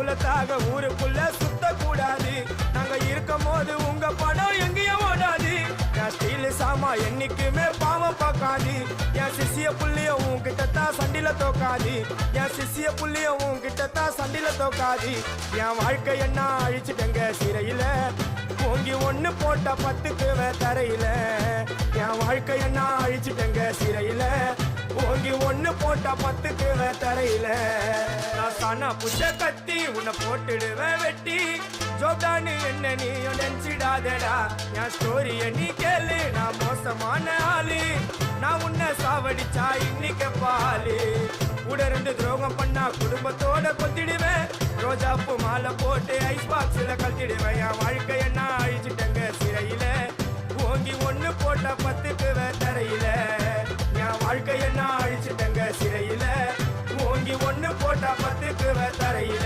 சம்பளத்தாக ஊருக்குள்ள சுத்த கூடாது. நாங்க இருக்கும் போது உங்க பணம் எங்கேயும் ஓடாது. என் ஸ்டீல் சாமா என்னைக்குமே பாவம் பார்க்காது. என் சிசிய புள்ளிய உன்கிட்ட தான் சண்டில தோக்காது. என் சிசிய புள்ளிய உன்கிட்ட தான் சண்டில தோக்காது. என் வாழ்க்கை என்ன அழிச்சுட்டங்க சிறையில, ஓங்கி ஒண்ணு போட்ட 10க்கு தரையில. என் வாழ்க்கை என்ன அழிச்சுட்டங்க சிறையில, ஓங்கி ஒண்ணு போட்ட 10க்கு தரையில. நான் சானா புஷ கத்தி உன்னை போட்டுடுவேன் வெட்டி. ஜோப்டானு என்ன நீ நினைச்சிடாதடா. என் ஸ்டோரிய நீ கேளு, நான் மோசமான ஆளு. நான் உன்னை சாவடிச்சா இன்னைக்கு பாலு. உடருந்து துரோகம் பண்ணா குடும்பத்தோட கொத்திடுவேன். ரோஜாப்பு மாலை போட்டு ஐஸ் பாக்ஸ்ல கழட்டிடுவேன். என் வாழ்க்கை என்ன அழிச்சிட்டங்க சிறையில, ஓங்கி ஒண்ணு போட்ட 10க்கு தரையில. என் வாழ்க்கை என்ன அழிச்சிட்டங்க சிறையில, ஓங்கி ஒண்ணு போட்ட 10க்கு தரையில.